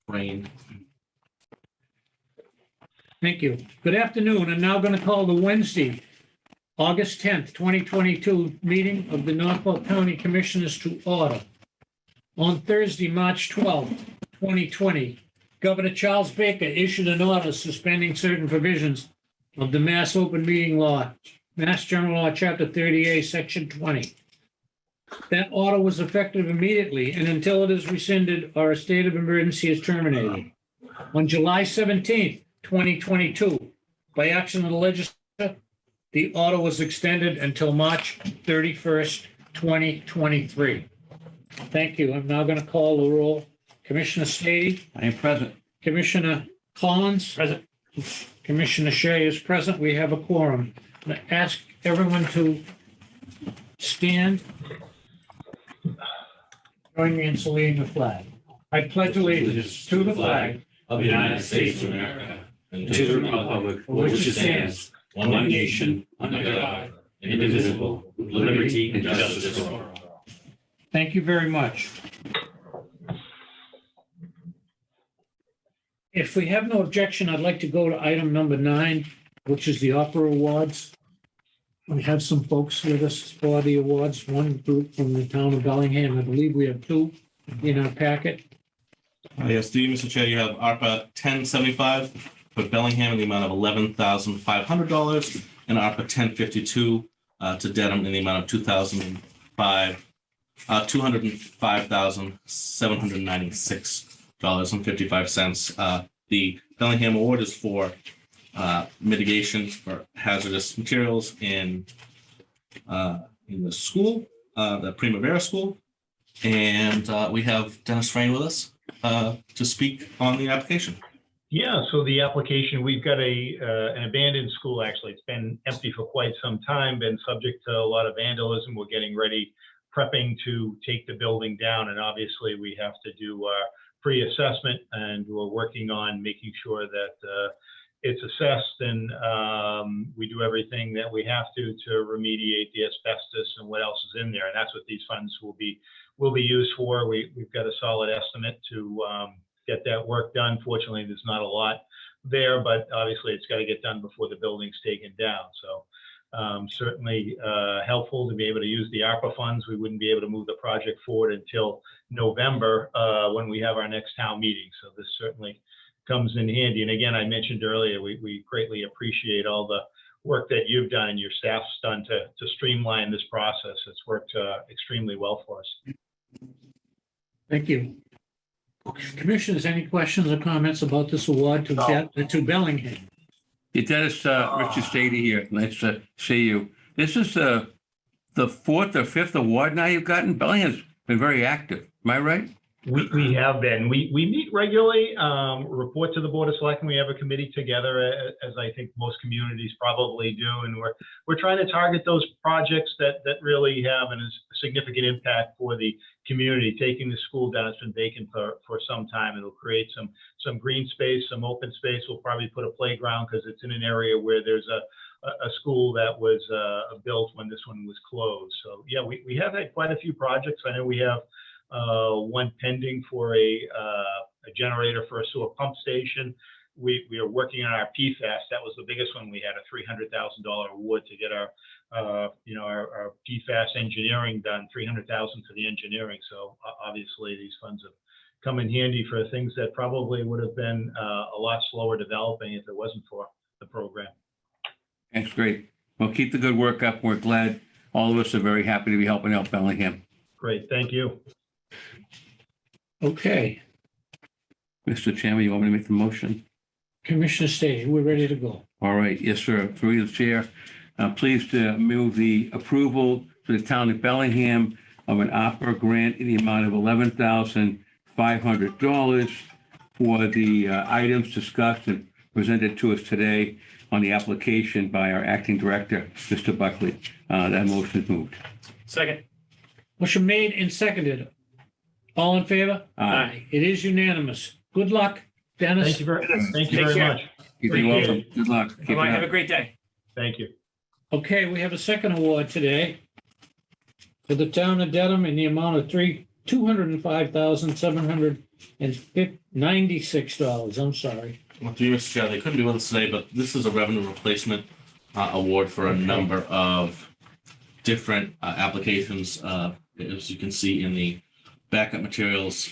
Rain. Thank you. Good afternoon. I'm now going to call the Wednesday, August 10th, 2022 meeting of the Norfolk County Commissioners to order. On Thursday, March 12th, 2020, Governor Charles Baker issued an order suspending certain provisions of the Mass Open Meeting Law, Mass General Law, Chapter 38, Section 20. That order was effective immediately and until it is rescinded or a state of emergency is terminated. On July 17th, 2022, by action of the legislature, the order was extended until March 31st, 2023. Thank you. I'm now going to call the roll. Commissioner Stady? I am present. Commissioner Collins? Present. Commissioner Shea is present. We have a quorum. I'm going to ask everyone to stand. Join me in saluting the flag. I pledge allegiance to the flag of the United States of America and to the republic for which it stands, one nation, under God, indivisible, with liberty and justice for all. Thank you very much. If we have no objection, I'd like to go to item number 9, which is the opera awards. We have some folks with us for the awards, one group from the town of Bellingham. I believe we have 2 in our packet. Yes, through you, Mr. Chair, you have ARPA 1075 for Bellingham in the amount of $11,500 and ARPA 1052 to Dedham in the amount of $205,796.55. The Bellingham Award is for mitigation for hazardous materials in the school, the Primavera School. And we have Dennis Frayne with us to speak on the application. Yeah, so the application, we've got an abandoned school, actually. It's been empty for quite some time, been subject to a lot of vandalism. We're getting ready, prepping to take the building down. And obviously we have to do our pre-assessment, and we're working on making sure that it's assessed and we do everything that we have to remediate the asbestos and what else is in there. And that's what these funds will be used for. We've got a solid estimate to get that work done. Fortunately, there's not a lot there, but obviously it's got to get done before the building's taken down. So certainly helpful to be able to use the ARPA funds. We wouldn't be able to move the project forward until November when we have our next town meeting. So this certainly comes in handy. And again, I mentioned earlier, we greatly appreciate all the work that you've done and your staff's done to streamline this process. It's worked extremely well for us. Thank you. Commissioners, any questions or comments about this award to Bellingham? Yeah, Dennis, Richard Stady here. Nice to see you. This is the 4th or 5th award now you've gotten. Bellingham's been very active. Am I right? We have been. We meet regularly, report to the Board of Selectmen. We have a committee together, as I think most communities probably do. And we're trying to target those projects that really have a significant impact for the community. Taking the school down, it's been vacant for some time. It'll create some green space, some open space. We'll probably put a playground because it's in an area where there's a school that was built when this one was closed. So yeah, we have had quite a few projects. I know we have one pending for a generator for a sewer pump station. We are working on our PFAS. That was the biggest one. We had a $300,000 award to get our PFAS engineering done, $300,000 for the engineering. So obviously these funds have come in handy for things that probably would have been a lot slower developing if it wasn't for the program. That's great. Well, keep the good work up. We're glad. All of us are very happy to be helping out Bellingham. Great. Thank you. Okay. Mr. Chairman, you want me to make the motion? Commissioner Stady, we're ready to go. All right. Yes, sir. Through the chair, I'm pleased to move the approval to the town of Bellingham of an opera grant in the amount of $11,500 for the items discussed and presented to us today on the application by our acting director, Mr. Buckley. That motion is moved. Second. Motion made and seconded. All in favor? Aye. It is unanimous. Good luck, Dennis. Thank you very Take much. care. You're welcome. Good luck. Keep it Bye-bye. Have a up. great day. Thank you. Okay, we have a second award today for the town of Dedham in the amount of $205,796. I'm sorry. Well, through you, Mr. Chair, they couldn't be with us today, but this is a revenue replacement award for a Okay. number of different applications. As you can see in the backup materials,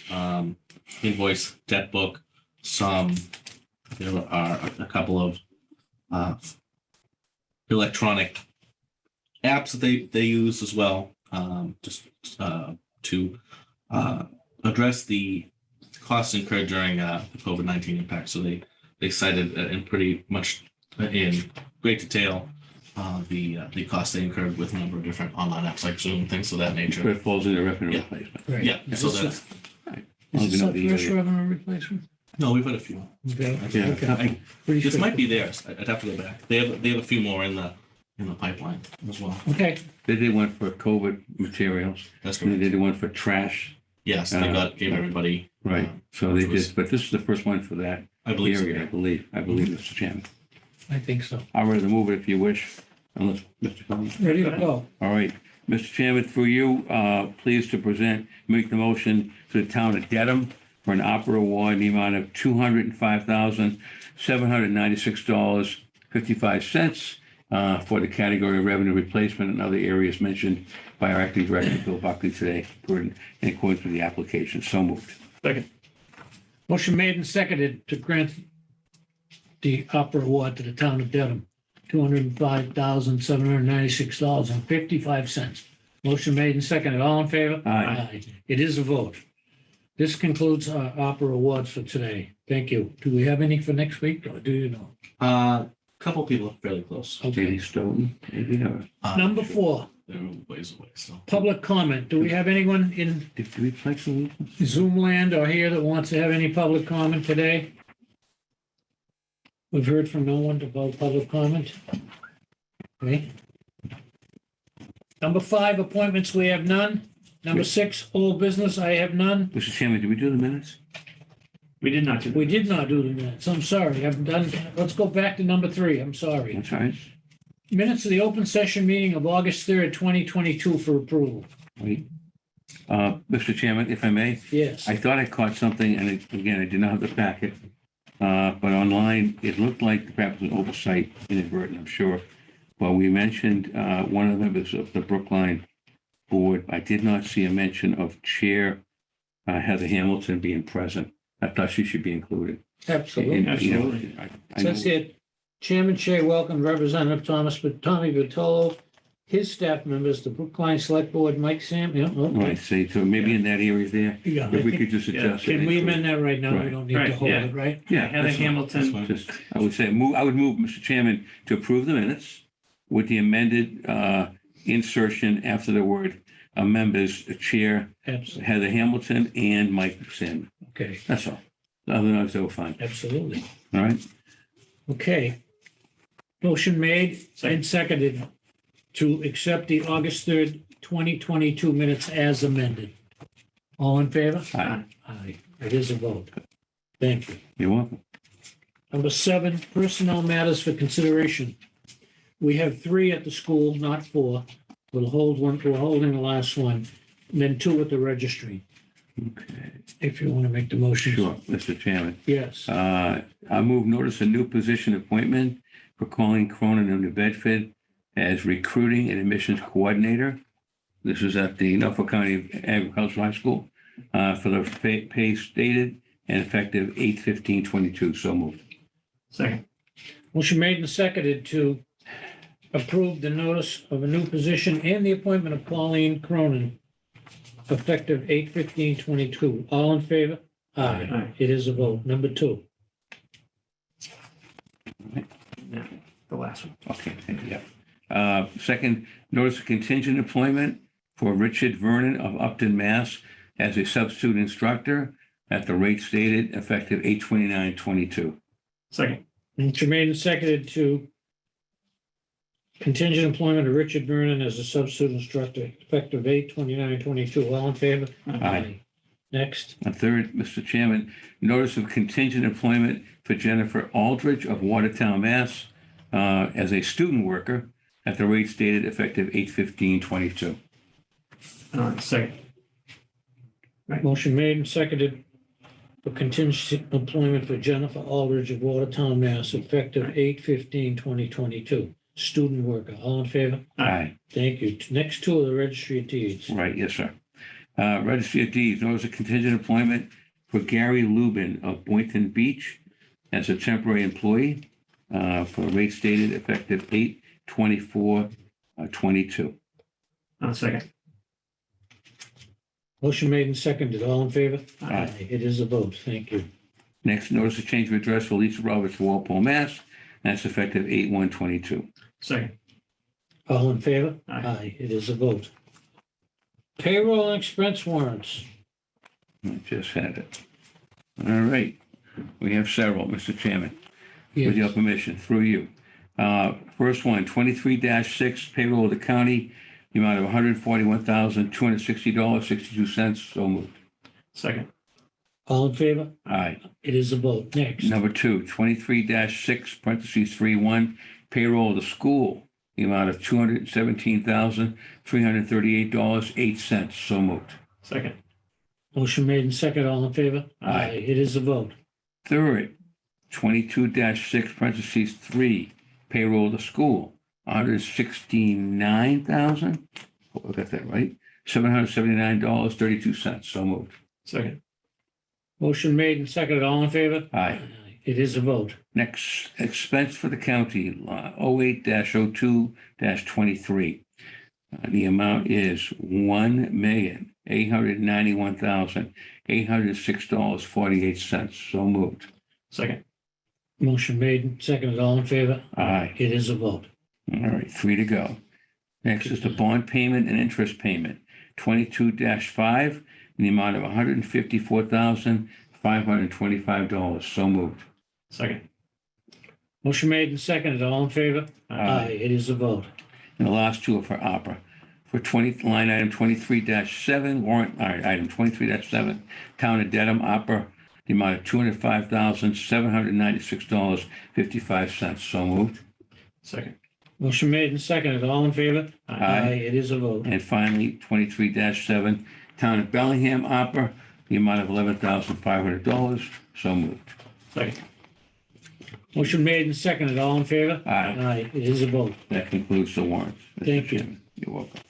invoice, debt book, there are a couple of electronic apps that they use as well, just to address the costs incurred during the COVID-19 impact. So they cited in pretty much in great detail the costs they incurred with a number of different online apps like Zoom, things of that nature. It falls into revenue Yeah. replacement. Right. Yeah, Is so this that's, Is this know our the first area. revenue replacement? no, we've had a few. Okay. Yeah. Okay. Pretty This might be straightforward. theirs. I'd have to go back. They have a few more in the pipeline as well. Okay, They did one for COVID materials, That's and they correct. did one for trash, Yes, they gave everybody. right? So they which was- did, but this is the first one for that I believe so. area, I believe, Mr. Chairman. I think so. I'll ready to move it if you wish, unless, Mr. Collins. Ready to go. All right, Mr. Chairman, through you, pleased to make the motion to the town of Dedham for an opera award in the amount of $205,796.55 for the category of revenue replacement and other areas mentioned by our acting director, Bill Buckley, today, in accordance with the application. So moved. Second. Motion made and seconded to grant the opera award to the town of Dedham, $205,796.55. Motion made and seconded. All in favor? Aye. It is a vote. This concludes our opera awards for today. Thank you. Do we have any for next week, or do you know? Couple people are fairly close. J.D. Stoughton, maybe, or Number 4, They're ways away, so. public comment. Do we have anyone in did we play some? Zoom land or here that wants to have any public comment today? We've heard from no one about public comment. Okay. Number 5, appointments, we have none. Number 6, old business, I have none. Mr. Chairman, did we do the minutes? We did not do that. We did not do the minutes. I'm sorry. I've done, let's go back to number 3. I'm sorry. That's all right. Minutes of the open session meeting of August 3rd, 2022 for approval. Wait. Mr. Chairman, if I may, Yes. I thought I caught something, and again, I did not have the packet. But online, it looked like perhaps an oversight, inadvertent, I'm sure. Well, we mentioned one of the members of the Brookline Board. I did not see a mention of Chair Heather Hamilton being present. I thought she should be included. Absolutely. And, you know, Absolutely. I know- Says here, Chairman Shea welcomed Representative Tommy Vitolo, his staff members, the Brookline Select Board, Mike Sam, yeah, All okay. right, say, so maybe in that area there, Yeah, I if we think- could just adjust it. Can we amend that right now? We Right. don't need to Right, hold yeah. it, right? Yeah, Heather that's fine. Hamilton. Just, I would say, I would move, Mr. Chairman, to approve the minutes with the amended insertion after the word members, Chair Absolutely. Heather Hamilton and Mike Sam. Okay, That's all. Otherwise, they were fine. absolutely. All right. Okay. Motion made and seconded to accept the August 3rd, 2022 minutes as amended. All in favor? Aye. Aye. It is a vote. Thank you. You're welcome. Number 7, personnel matters for consideration. We have 3 at the school, not 4. We'll hold one, we're holding the last one, and then 2 at the registry, Okay. if you want to make the motion. Sure, Mr. Chairman. Yes. I move notice a new position appointment for Colleen Cronin of New Bedford as recruiting and admissions coordinator. This is at the Norfolk County Agricultural High School for the pay stated and effective 8/15/22. So moved. Second. Motion made and seconded to approve the notice of a new position and the appointment of Pauline Cronin effective 8/15/22. All in favor? Aye. Aye. It is a vote. Number 2. Now, the last one. Okay, yeah. Second, notice of contingent employment for Richard Vernon of Upton, Mass. as a substitute instructor at the rate stated effective 8/29/22. Second. Motion made and seconded to contingent employment of Richard Vernon as a substitute instructor effective 8/29/22. All in favor? Aye. Next. And third, Mr. Chairman, notice of contingent employment for Jennifer Aldridge of Watertown, Mass. As a student worker at the rate stated effective 8/15/22. Second. Motion made and seconded for contingency employment for Jennifer Aldridge of Watertown, Mass, effective 8/15/2022. Student worker. All in favor? Aye. Thank you. Next two are the registry of deeds. Right, yes, sir. Registry of Deeds, notice of contingent employment for Gary Lubin of Boynton Beach as a temporary employee for a rate stated effective 8/24/22. Second. Motion made and seconded. All in favor? Aye. It is a vote. Thank you. Next, notice of change of address for Lisa Roberts, Walpole, Mass. That's effective 8/1/22. Second. All in favor? Aye. It is a vote. Payroll and expense warrants. I just had it. All right. We have several, Mr. Chairman, with your Yes. permission, through you. First one, 23-6 payroll of the county, the amount of $141,260.62. So moved. Second. All in favor? Aye. It is a vote. Next. Number two, 23-6, parentheses 3-1, payroll of the school, the amount of $217,338.08. So moved. Second. Motion made and seconded. All in favor? Aye. It is a vote. Third, 22-6, parentheses 3, payroll of the school, $169,000, hope I got that right, $779.32. So moved. Second. Motion made and seconded. All in favor? Aye. It is a vote. Next, expense for the county, 08-02-23. The amount is $1,891,806.48. So moved. Second. Motion made and seconded. All in favor? Aye. It is a vote. All right, 3 to go. Next is the bond payment and interest payment, 22-5, in the amount of $154,525. So moved. Second. Motion made and seconded. All in favor? It is a vote. And the last two are for opera. For line item 23-7, warrant, all right, item 23-7, town addendum opera, the amount of $205,796.55. So moved. Second. Motion made and seconded. All in favor? Aye. It is a vote. And finally, 23-7, town of Bellingham opera, the amount of $11,500. So moved. Second. Motion made and seconded. All in favor? Aye. It is a vote. That concludes the warrants. Mr. Thank you. Chairman. You're welcome.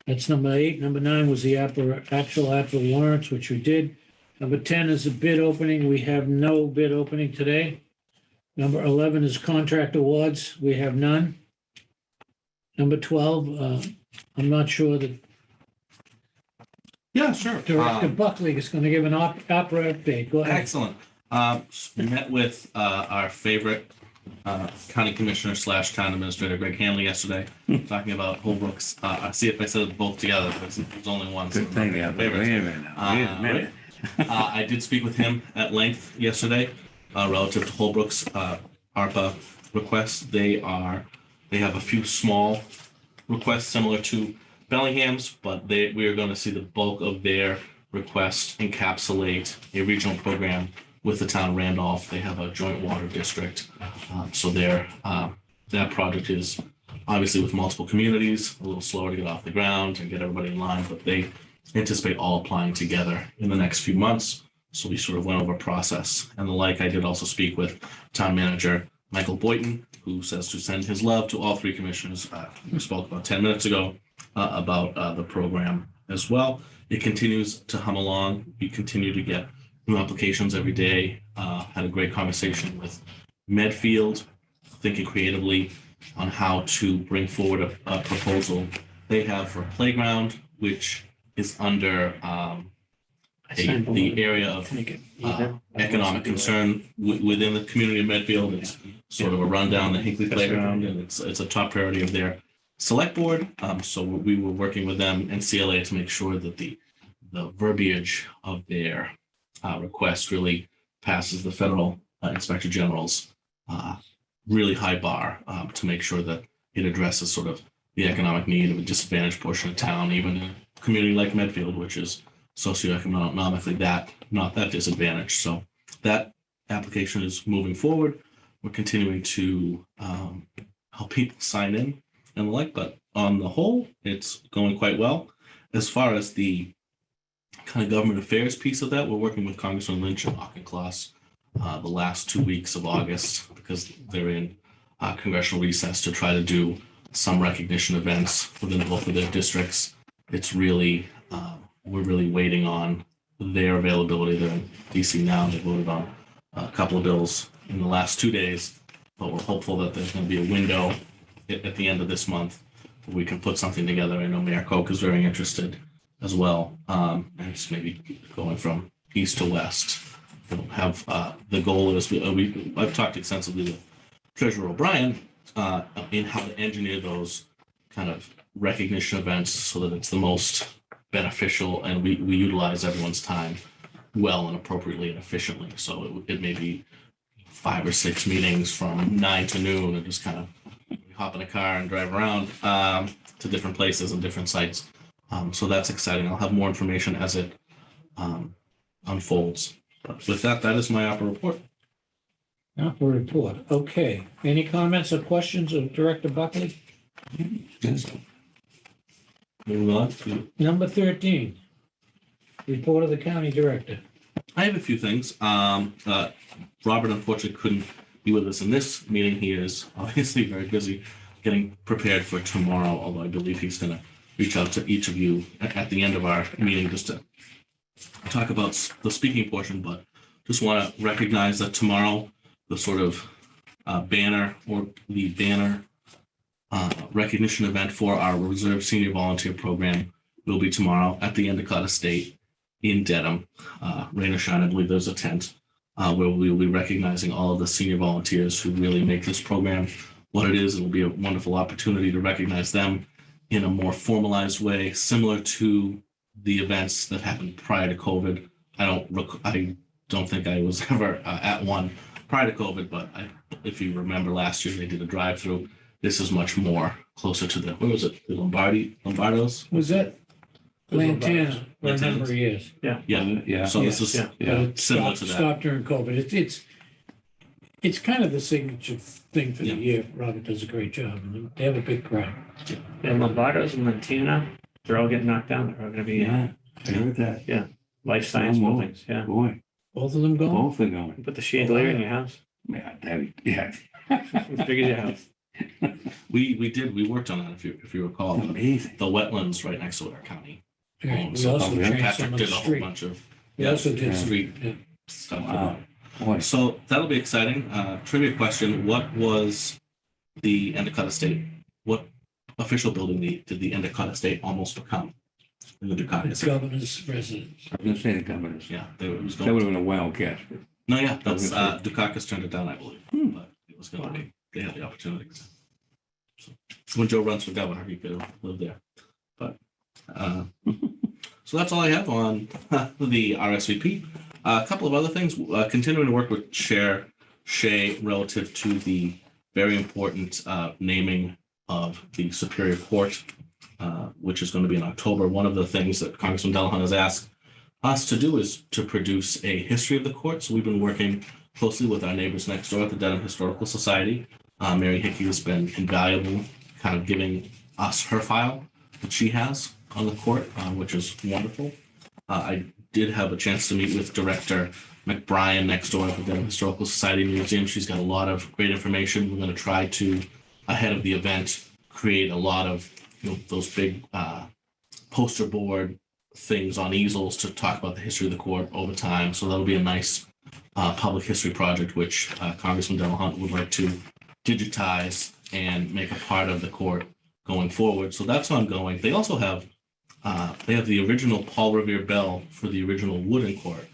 That's number 8. Number 9 was the actual APRA warrants, which we did. Number 10 is the bid opening. We have no bid opening today. Number 11 is contract awards. We have none. Number 12, I'm not sure that Yeah, sure. Director Buckley is going to give an opera update. Go ahead. Excellent. We met with our favorite county commissioner / town administrator, Greg Hanley, yesterday, talking about Holbrook's. I see if I said it both together, because there's only one. so Good thing. Yeah, wait a favorites. minute now. Wait a minute. I did speak with him at length yesterday relative to Holbrook's ARPA requests. They have a few small requests similar to Bellingham's, but we are going to see the bulk of their requests encapsulate a regional program with the town of Randolph. They have a joint water district, so that project is obviously with multiple communities, a little slower to get off the ground and get everybody in line, but they anticipate all applying together in the next few months. So we sort of went over process and the like. I did also speak with town manager Michael Boynton, who says to send his love to all 3 commissioners. We spoke about 10 minutes ago about the program as well. It continues to hum along. We continue to get new applications every day. Had a great conversation with Medfield, thinking creatively on how to bring forward a proposal they have for a playground, which is under the area of economic concern within the community of Medfield. It's sort of a rundown, the Hinckley Playground, and it's a top priority of their select board. So we were working with them and CLA to make sure that the verbiage of their request really passes the federal inspector general's really high bar to make sure that it addresses sort of the economic need of a disadvantaged portion of town, even in a community like Medfield, which is socioeconomically not that disadvantaged. So that application is moving forward. We're continuing to help people sign in and the like, but on the whole, it's going quite well. As far as the kind of government affairs piece of that, we're working with Congressman Lynch and Auchincloss the last 2 weeks of August because they're in congressional recess to try to do some recognition events within both of their districts. It's really, we're really waiting on their availability. They're in DC now. They voted on a couple of bills in the last 2 days, but we're hopeful that there's going to be a window at the end of this month where we can put something together. I know Mayor Koch is very interested as well. And it's maybe going from east to west. We'll have the goal is I've talked extensively with Treasurer O'Brien in how to engineer those kind of recognition events so that it's the most beneficial and we utilize everyone's time well and appropriately and efficiently. So it may be 5 or 6 meetings from 9 to noon and just kind of hop in a car and drive around to different places and different sites. So that's exciting. I'll have more information as it unfolds. But with that, that is my opera report. Opera report. Okay. Any comments or questions of Director Buckley? Moving on to Number 13, report of the county director. I have a few things. Robert unfortunately couldn't be with us in this meeting. He is obviously very busy getting prepared for tomorrow, although I believe he's going to reach out to each of you at the end of our meeting just to talk about the speaking portion. But just want to recognize that tomorrow, the sort of banner recognition event for our Reserve Senior Volunteer Program will be tomorrow at the Endicott Estate in Dedham. Rain or shine, I believe there's a tent where we will be recognizing all of the senior volunteers who really make this program what it is. It will be a wonderful opportunity to recognize them in a more formalized way, similar to the events that happened prior to COVID. I don't think I was ever at one prior to COVID, but if you remember last year, they did a drive-through. This is much more closer to the, where was it? The Lombardos? Was that Lantana for a Lantana's. number of years? Yeah. So this is But it similar to that. stopped during COVID. It's kind of the signature thing for the Yeah. year. Robert does a great job, and they have a big crowd. And Lombardo's and Lantana, they're all getting knocked down. They're all going to be Yeah, I heard that. life science Oh, buildings. Yeah. Boy, Both of them going? both are going. Put the chandelier in your house. Yeah. As big as your house. We worked on that if you recall. Amazing. The wetlands right next to our county. Right. We So also yeah. changed Patrick some of did the a whole street. bunch of We also did some. street Yeah. stuff. Wow. Boy. So that'll be exciting. Trivia question: what was the Endicott Estate? What official building did the Endicott Estate almost become in the Ducati? It's governor's residence. I was going to say the governors. Yeah, it was That going. would have been a wild guess. But No, yeah, that's Okay. Dukakis turned it down, I believe, but it was going to be. They had the opportunity. So when Joe runs for governor, he could live there. But so that's all I have on the RSVP. A couple of other things. Continuing to work with Chair Shea relative to the very important naming of the Superior Court, which is going to be in October. One of the things that Congressman Delahunt has asked us to do is to produce a history of the court. So we've been working closely with our neighbors next door at the Dedham Historical Society. Mary Hickey has been invaluable, kind of giving us her file that she has on the court, which is wonderful. I did have a chance to meet with Director McBrien next door at the Dedham Historical Society Museum. She's got a lot of great information. We're going to try to, ahead of the event, create a lot of those big poster board things on easels to talk about the history of the court over time. So that'll be a nice public history project, which Congressman Delahunt would like to digitize and make a part of the court going forward. So that's ongoing. They also have the original Paul Revere bell for the original wooden court.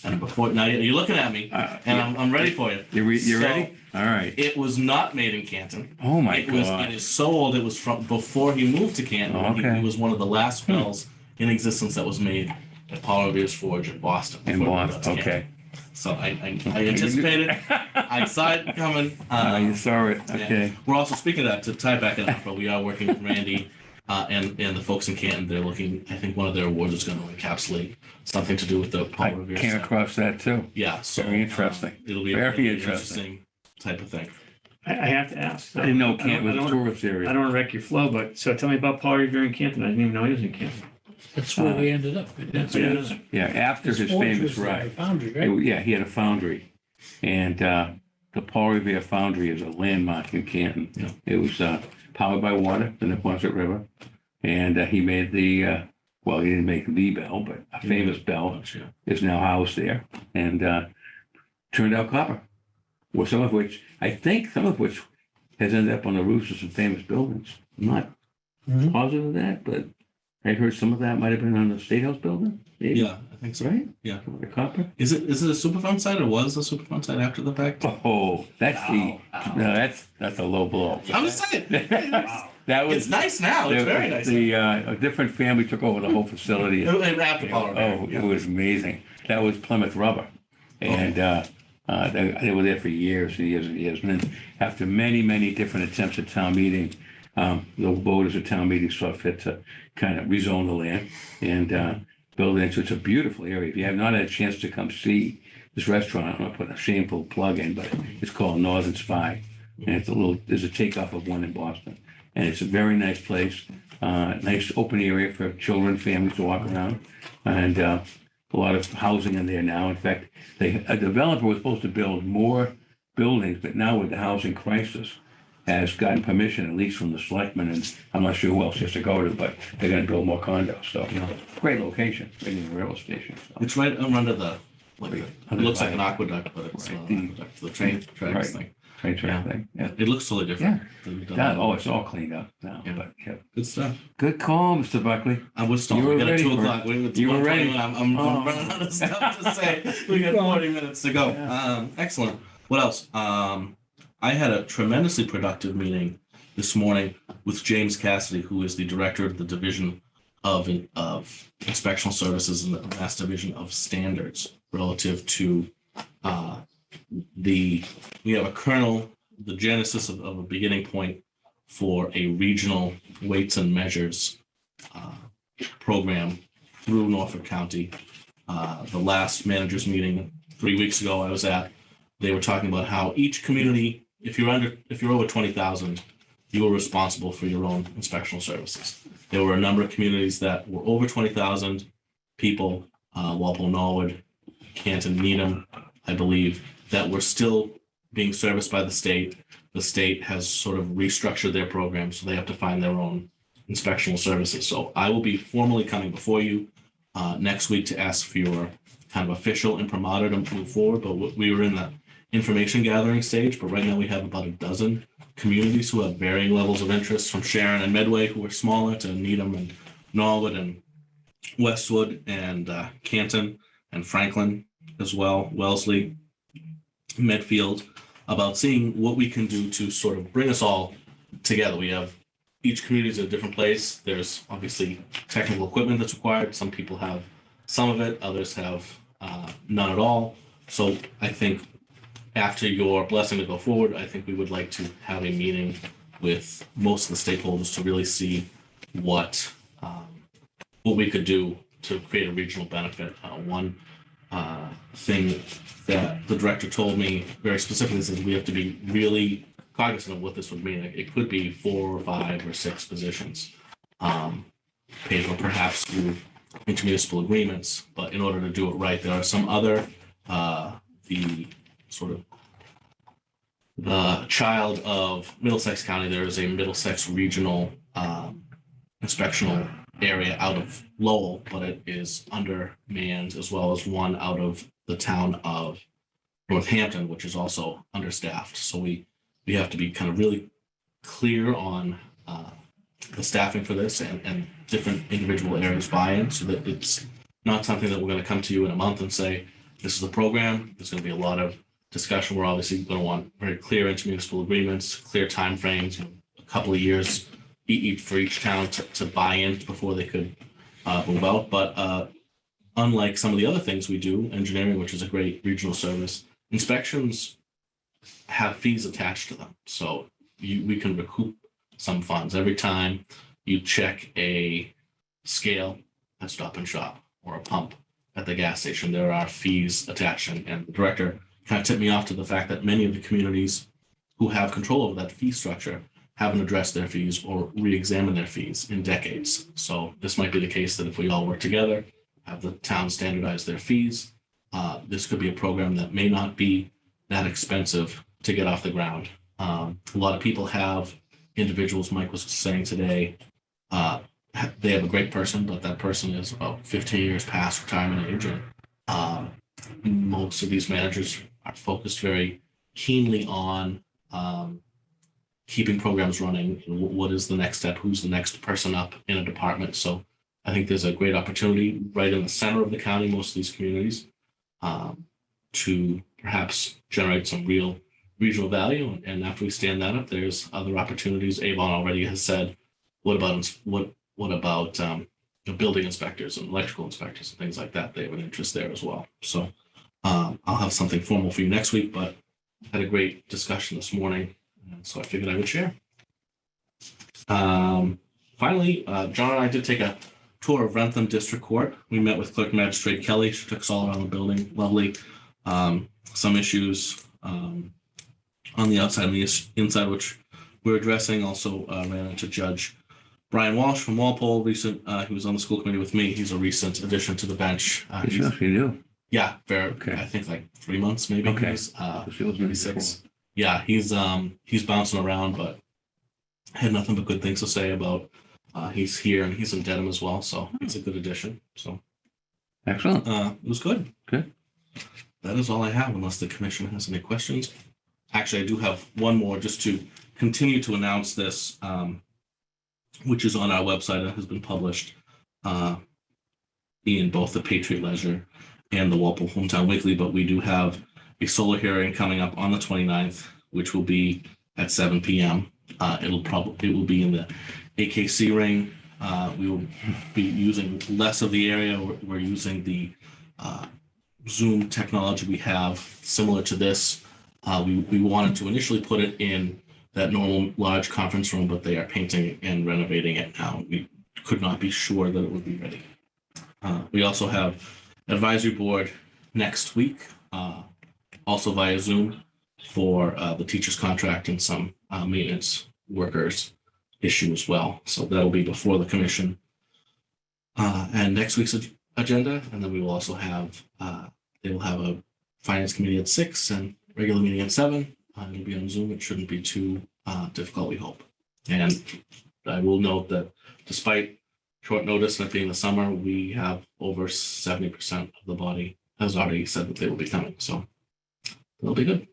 And before now you're looking at me, and I'm ready for you. You So, ready? All right. It was not made in Canton. Oh, my It God. is so old. It was from before he moved to Canton. Oh, okay. He was one of the last bells in existence that was made at Paul Revere's Forge in Boston. In before he moved Boston, to Canton. okay. So I anticipated. I saw it coming. You saw it, yeah. okay. We're also speaking of that to tie back in, but we are working with Randy and the folks in Canton. They're looking. I think one of their awards is going to encapsulate something to do with the Paul I Revere. came stuff. across that too. Yeah. So Very interesting. It'll be Very a really interesting. type of thing. I have to ask. I didn't know I Canton was a don't- tourist I area. don't want to wreck your flow, but so tell me about Paul Revere in Canton. I didn't even know he was in Canton. That's where we ended up. That's where his Yeah, after his forge famous was there, ride. Foundry, right? Yeah, he had a foundry. And the Paul Revere Foundry is a landmark in Canton. Yeah. It was powered by water, the Neponset River. And he made well, he didn't make the bell, but a famous bell Yeah. is now housed there and turned out copper. Well, some of which has ended up on the roofs of some famous buildings. I'm not Mhm. positive of that, but I heard some of that might have been on the State House building, maybe. Yeah, I think so. Right? Yeah. Some of the copper. Is it a Superfund site or was a Superfund site after the fact? Oh, that's Wow. that's a low blow. I'm just saying. That was It's nice now. It's very nice. a different family took over the whole facility. They wrapped the power. Oh, it was amazing. That was Plymouth Rubber. And they were there for years and years and years. And then after many, many different attempts at town meeting, the voters at town meeting saw fit to kind of rezone the land and build it. So it's a beautiful area. If you have not had a chance to come see this restaurant, I'm going to put a shameful plug in, but it's called Northern Spy. And there's a takeoff of one in Boston. And it's a very nice place, nice open area for children, families to walk around. And a lot of housing in there now. In fact, a developer was supposed to build more buildings, but now with the housing crisis, has gotten permission, at least from the selectmen, and I'm not sure who else has to go to, but they're gonna build more condos. So, great location, right in the railroad station. So, It's right under the, it looks like an Right. aqueduct, but it's not Right. an aqueduct. The train tracks Right. thing. train track Yeah. thing. Yeah. It looks totally different. It's all cleaned up now. Yeah. But yeah. Good stuff. Good call, Mr. Buckley. I was told You were we got at ready 2 for it. o'clock. You were ready. I'm Oh. running out of stuff to say. We got Keep going. 40 minutes to go. Yeah. Excellent. What else? I had a tremendously productive meeting this morning with James Cassidy, who is the director of the Division of Inspectional Services and the Mass Division of Standards relative to we have a kernel, the genesis of a beginning point for a regional weights and measures program through Norfolk County. The last managers meeting 3 weeks ago I was at, they were talking about how each community, if you're over 20,000, you are responsible for your own inspectional services. There were a number of communities that were over 20,000 people, Walpole, Norwood, Canton, Needham, I believe, that were still being serviced by the state. The state has sort of restructured their program, so they have to find their own inspectional services. So I will be formally coming before you next week to ask for your kind of official imprimatur to move forward. But we were in the information gathering stage, but right now we have about a dozen communities who have varying levels of interest, from Sharon and Medway, who are smaller, to Needham and Norwood and Westwood and Canton and Franklin as well, Wellesley, Medfield, about seeing what we can do to sort of bring us all together. We have each community is at a different place. There's obviously technical equipment that's required. Some people have some of it, others have none at all. So I think after your blessing to go forward, I think we would like to have a meeting with most of the stakeholders to really see what we could do to create a regional benefit. One thing that the director told me very specifically is that we have to be really cognizant of what this would mean. It could be 4 or 5 or 6 positions, paid for perhaps through intermunicipal agreements. But in order to do it right, there are some other the sort of the child of Middlesex County. There is a Middlesex regional inspectional area out of Lowell, but it is undermanned, as well as one out of the town of Northampton, which is also understaffed. So we have to be kind of really clear on the staffing for this and different individual areas buy-in, so that it's not something that we're going to come to you in a month and say, this is the program. There's going to be a lot of discussion. We're obviously going to want very clear intermunicipal agreements, clear timeframes, a couple of years for each town to buy in before they could move out. But unlike some of the other things we do, engineering, which is a great regional service, inspections have fees attached to them. So we can recoup some funds every time you check a scale at Stop and Shop or a pump at the gas station. There are fees attached, and the director kind of tipped me off to the fact that many of the communities who have control over that fee structure haven't addressed their fees or re-examined their fees in decades. So this might be the case that if we all work together, have the town standardize their fees, this could be a program that may not be that expensive to get off the ground. A lot of people have individuals, Mike was saying today, they have a great person, but that person is about 15 years past retirement age. And most of these managers are focused very keenly on keeping programs running. What is the next step? Who's the next person up in a department? So I think there's a great opportunity right in the center of the county, most of these communities, to perhaps generate some real regional value. And after we stand that up, there's other opportunities. Avon already has said, what about building inspectors and electrical inspectors and things like that? They have an interest there as well. So I'll have something formal for you next week, but had a great discussion this morning, so I figured I would share. Finally, John and I did take a tour of Rentham District Court. We met with Clerk Magistrate Kelly. She took us all around the building. Lovely. Some issues on the outside and the inside, which we're addressing. Also ran into Judge Brian Walsh from Walpole. He was on the school committee with me. He's a recent addition to the bench. It's nothing new. Yeah, Okay. I think like 3 months maybe. Okay. He's, She was maybe 6. Yeah, he's bouncing around, but had nothing but good things to say about. He's here and he's in Dedham as well, so he's a good addition. So Excellent. it was good. Good. That is all I have, unless the commission has any questions. Actually, I do have one more just to continue to announce this, which is on our website and has been published in both the Patriot Ledger and the Walpole Hometown Weekly. But we do have a solar hearing coming up on the 29th, which will be at 7 p.m. It will be in the AKC ring. We will be using less of the area. We're using the Zoom technology we have similar to this. We wanted to initially put it in that normal large conference room, but they are painting and renovating it now. We could not be sure that it would be ready. We also have advisory board next week, also via Zoom, for the teacher's contract and some maintenance workers issue as well. So that'll be before the commission and next week's agenda. And then we will also have, they will have a finance committee at 6 and regular meeting at 7. It'll be on Zoom. It shouldn't be too difficult, we hope. And I will note that despite short notice and it being the summer, we have over 70% of the body has already said that they will be coming. So it'll be good.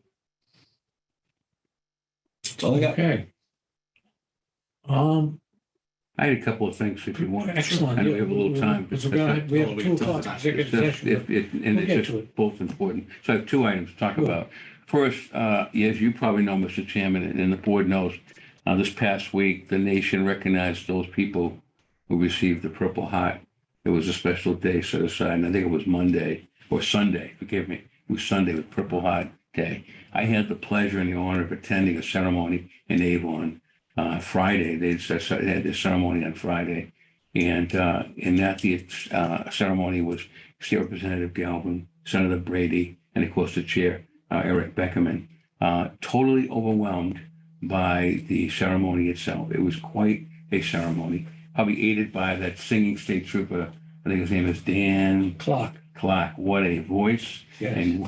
That's all I got. Okay. I had a couple of things if you want. Excellent. I know we have a little time. We have 2 o'clock executive session. And We'll get it's to just it. both important. So I have 2 items to talk Sure. about. First, as you probably know, Mr. Chairman, and the board knows, this past week, the nation recognized those people who received the Purple Heart. It was a special day set aside, and I think it was Monday or Sunday, forgive me. It was Sunday with Purple Heart Day. I had the pleasure and the honor of attending a ceremony in Avon Friday. They had this ceremony on Friday. And in that, the ceremony was State Representative Galvin, Senator Brady, and of course the chair, Eric Beckerman, totally overwhelmed by the ceremony itself. It was quite a ceremony, probably aided by that singing state trooper. I think his name is Dan Clock. Clark. What a voice. Yes. And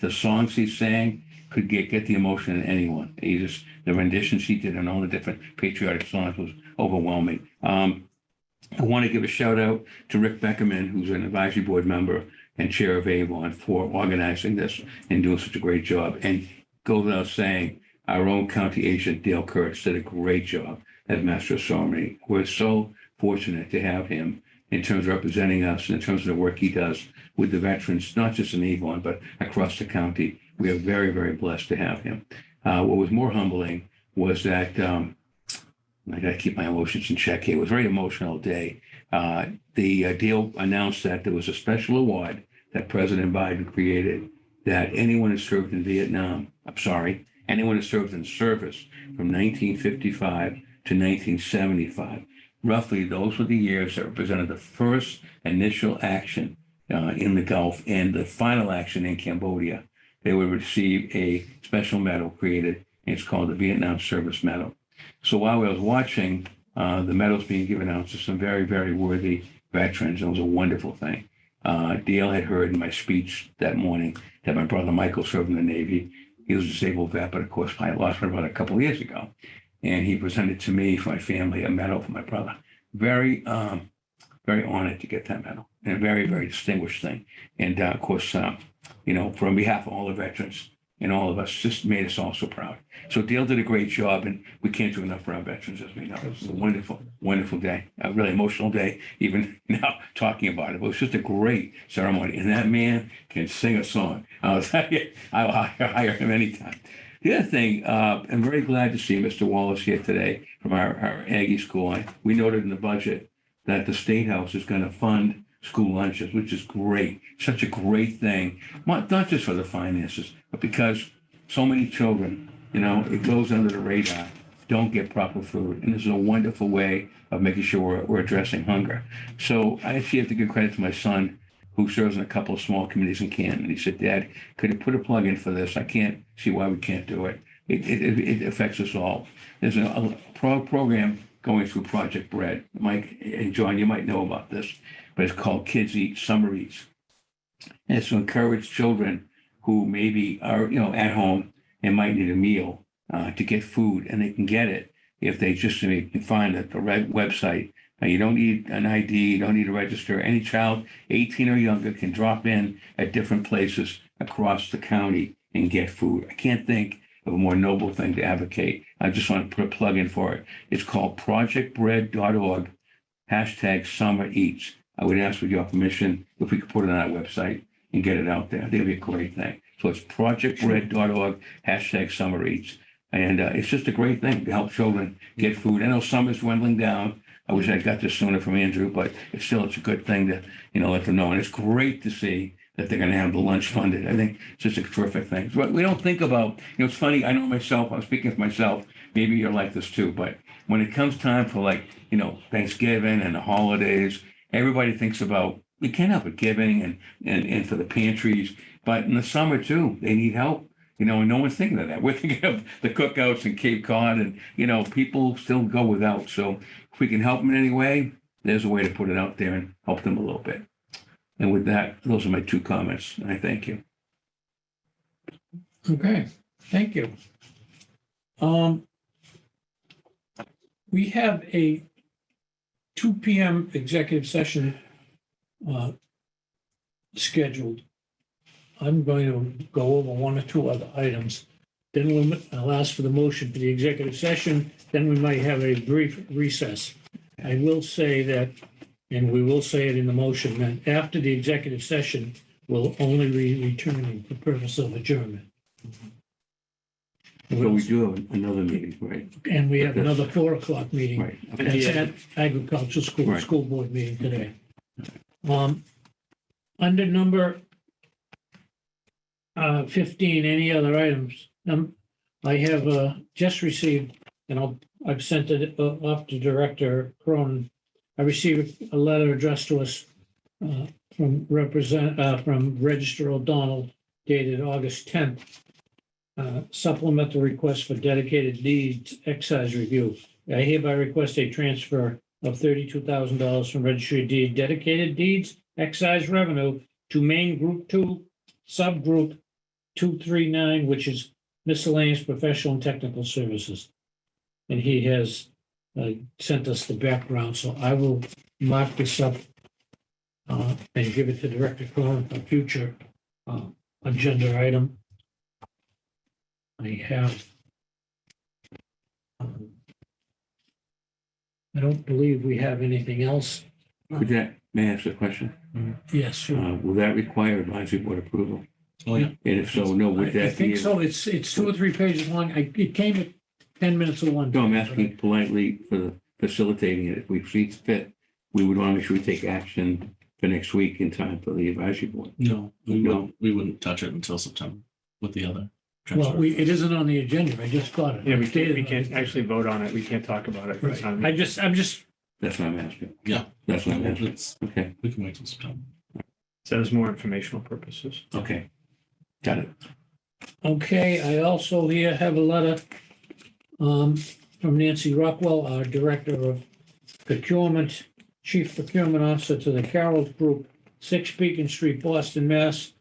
the songs he sang could get the emotion in anyone. The renditions he did on all the different patriotic songs was overwhelming. I want to give a shout out to Rick Beckerman, who's an advisory board member and chair of Avon, for organizing this and doing such a great job. And goes without saying, our own county agent, Dale Kurtz, did a great job as Master of Ceremony. We're so fortunate to have him in terms of representing us and in terms of the work he does with the veterans, not just in Avon, but across the county. We are very, very blessed to have him. What was more humbling was that, I got to keep my emotions in check here. It was a very emotional day. The deal announced that there was a special award that President Biden created that anyone who served in anyone who served in service from 1955 to 1975. Roughly, those were the years that represented the first initial action in the Gulf and the final action in Cambodia. They would receive a special medal created, and it's called the Vietnam Service Medal. So while I was watching the medals being given out to some very, very worthy veterans, it was a wonderful thing. Dale had heard in my speech that morning that my brother Michael served in the Navy. He was a disabled vet, but of course, I lost my brother a couple of years ago. And he presented to me, for my family, a medal for my brother. Very, very honored to get that medal, and a very, very distinguished thing. And of course, for on behalf of all the veterans and all of us, just made us all so proud. So Dale did a great job, and we can't do enough for our veterans, as we know. It was a wonderful, wonderful day, a really emotional day, even now talking about it. But it was just a great ceremony, and that man can sing a song. I'll tell you, I'll hire him anytime. The other thing, I'm very glad to see Mr. Wallace here today from our Aggie school. We noted in the budget that the State House is going to fund school lunches, which is great. Such a great thing, not just for the finances, but because so many children, it goes under the radar, don't get proper food. And this is a wonderful way of making sure we're addressing hunger. So I actually have to give credit to my son, who serves in a couple of small communities in Canton. And he said, Dad, could you put a plug in for this? I can't see why we can't do it. It affects us all. There's a program going through Project Bread. Mike and John, you might know about this, but it's called Kids Eat Summer Eats. And it's to encourage children who maybe are, at home and might need a meal to get food, and they can get it if they just can find the right website. Now, you don't need an ID, you don't need to register. Any child 18 or younger can drop in at different places across the county and get food. I can't think of a more noble thing to advocate. I just want to put a plug in for it. It's called projectbread.org, #Summer Eats. I would ask with your permission if we could put it on our website and get it out there. I think it'd be a great thing. So it's projectbread.org, #Summer Eats. And it's just a great thing to help children get food. I know summer's dwindling down. I wish I got this sooner from Andrew, but it's a good thing to, let them know. And it's great to see that they're going to have the lunch funded. I think it's just a terrific thing. But we don't think about, it's funny, I know myself, I'm speaking for myself, maybe you're like this too, but when it comes time for Thanksgiving and the holidays, everybody thinks about, we can't help but giving and for the pantries, but in the summer too, they need help. And no one's thinking of that. We're thinking of the cookouts in Cape Cod, and, people still go without. So if we can help them in any way, there's a way to put it out there and help them a little bit. And with that, those are my 2 comments. And I thank you. Okay, thank you. We have a 2 p.m. executive session scheduled. I'm going to go over 1 or 2 other items. Then I'll ask for the motion for the executive session. Then we might have a brief recess. I will say that, and we will say it in the motion, that after the executive session, we'll only be returning for purpose of adjournment. So we do have another meeting, right? And we have another 4 o'clock meeting. Right. That's at agricultural school, Right. school board meeting today. Under number 15, any other items? I have just received, and I've sent it off to Director Cronin. I received a letter addressed to us from Register O'Donnell dated August 10th. Supplemental request for dedicated deeds excise review. I hereby request a transfer of $32,000 from Registry of Deed dedicated deeds excise revenue to main group 2, subgroup 239, which is miscellaneous professional and technical services. And he has sent us the background, so I will mark this up and give it to Director Cronin for future agenda item. I have, I don't believe we have anything else. May I ask a question? Yes, sure. Will that require advisory board approval? Oh, yeah. And if so, no, would I that be? think so. It's 2 or 3 pages long. It came at 10 minutes of one. No, I'm asking politely for facilitating it. If we see fit, we would want to make sure we take action for next week in time for the advisory board. No, No. we wouldn't touch it until September with the other. Well, transfer. it isn't on the agenda. I just got it. Yeah, we can't actually vote on it. We can't talk about it. It's Right. on- I'm just, That's what I'm asking. Yeah. That's what I'm asking. It's- Okay, We can wait till September. So it's more informational purposes. okay. Got it. okay, I also here have a letter from Nancy Rockwell, our Director of Procurement, Chief Procurement Officer to the Carroll Group, 6 Beacon Street, Boston, Mass.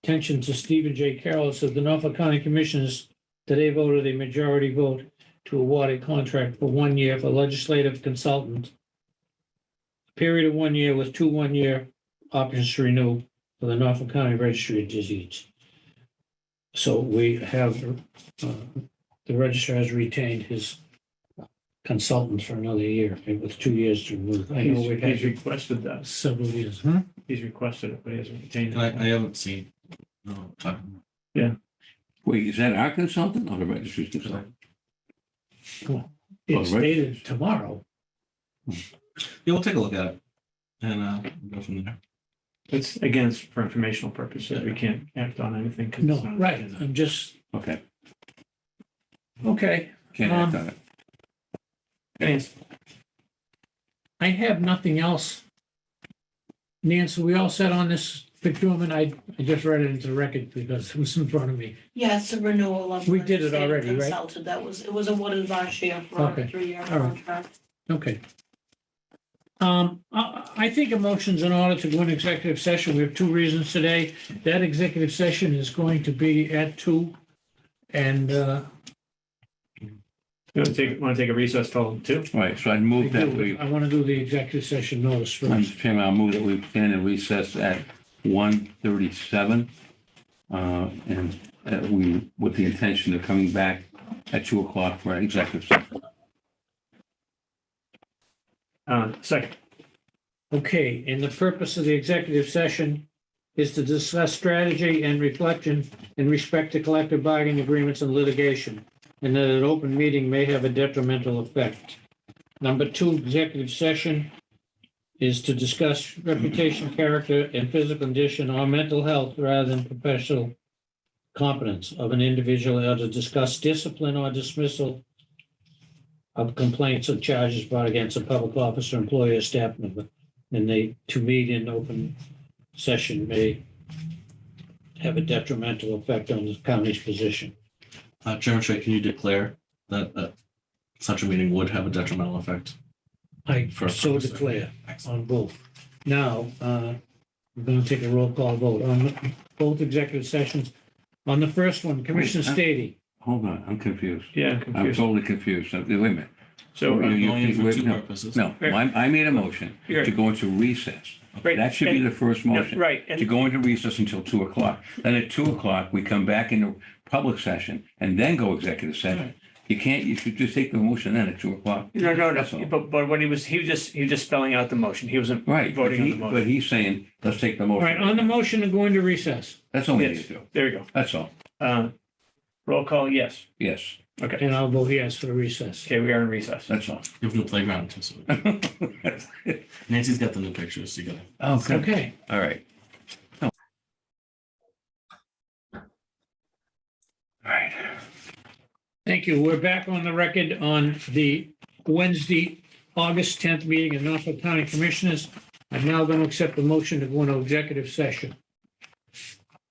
Attention to Stephen J. Carroll, said the Norfolk County Commissioners today voted a majority vote to award a contract for 1 year for legislative consultant. Period of 1 year with 2 1-year options to renew for the Norfolk County Registry of Deeds. So we have, the registrar has retained his consultant for another year, with 2 years to remove. I know we've He's had requested that. several years. He's requested it, but he hasn't retained I it. haven't seen. No, talking. Wait, is that our consultant or the registry's consultant? It's dated tomorrow. Yeah, we'll take a look at it and go from there. It's against for informational purposes. We can't act on anything. 'cause it's No, not- right, I'm just, Okay, okay. can't act on it. Yes. I have nothing else. Nancy, we all set on this procurement? I just read it into the record because it was in front of me. Yes, the renewal of. We the did it state already, right? Consultant, it was awarded last year for Okay. a 3-year All right. contract. Okay. I think a motion's in order to go into executive session. We have 2 reasons today. That executive session is going to be at 2. And You want to take a recess till 2? Right, so I'd move that we, I want to do the executive session notice Mr. first. Chairman, I'll move that we stand in recess at 1:37. And we, with the intention of coming back at 2 o'clock for an executive session. Second. Okay, and the purpose of the executive session is to discuss strategy and reflection in respect to collective bargaining agreements and litigation, and that an open meeting may have a detrimental effect. Number 2, executive session is to discuss reputation, character, and physical condition or mental health rather than professional competence of an individual, or to discuss discipline or dismissal of complaints or charges brought against a public officer, employee, or staff member. And they, to meet in open session may have a detrimental effect on the county's position. Chairman Shea, can you declare that such a meeting would have a detrimental effect? I For- so declare Excellent. on both. Now, we're going to take a roll call vote on both executive sessions. On the first one, Commissioner Stady. Hold on, I'm confused. Yeah, I'm confused. totally confused. Wait a minute. So, Going in for wait, 2 no. purposes. No, I made a motion Here. to go into recess. Right, That should be and- the first no, motion. right, To and go into recess until 2 o'clock. Then at 2 o'clock, we come back into public session and then go executive session. You should just take the motion then at 2 o'clock. That's all. but what he was just spelling out the motion. He wasn't Right, but voting on the motion. but he's saying, let's take the All right, motion. on the motion to go into recess, That's all we need Yes. to do. There we go. That's all. Roll call, yes. Yes, Okay, and I'll vote yes for the recess. okay, we are in recess. that's all. You have a new playground too. So Nancy's got the new pictures. So you got Okay, Okay, all right. All right. thank you. We're back on the record on the Wednesday, August 10th meeting of Norfolk County Commissioners. I'm now going to accept the motion to go into executive session.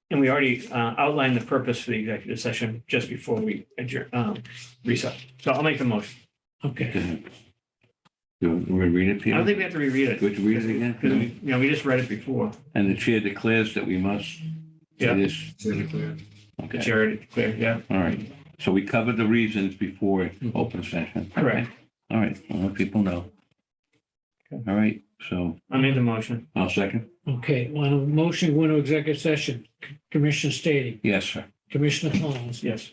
And we already outlined the purpose for the executive session just before we adjourn, reset. So I'll make the motion. Okay. Go ahead. You want me to read it, I Peter? don't think we have to reread it. Do we have to read it again? Because we just read it before. And the chair declares that we must. Yeah. It is. The Okay, chair already declared, yeah. all right. So we covered the reasons before open session. Correct. All right, I'll let people know. Okay. All right, so I made the motion. I'll second. Okay, on a motion to go into executive session, Commissioner Stady, Yes, sir. Commissioner Collins, Yes.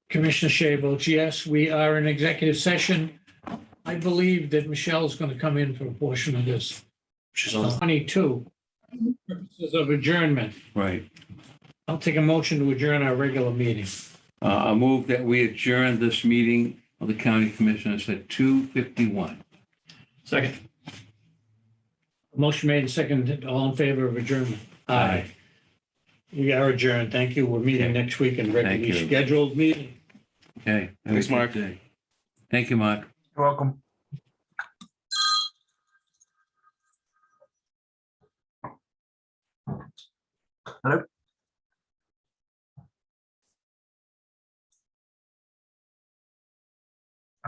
Commissioner Shea votes yes. We are in executive session. I believe that Michelle's going to come in for a portion of this. She's on. 22, purposes of adjournment. Right. I'll take a motion to adjourn our regular meeting. I move that we adjourn this meeting of the county commissioners at 2:51. Second. Motion made and seconded. All in favor of adjournment? Aye. We are adjourned. Thank you. We're meeting next week in regularly Thank you. scheduled meeting. Okay. Thanks, Mark. Thank you, Mark. You're welcome. Hello?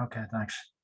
Okay, thanks.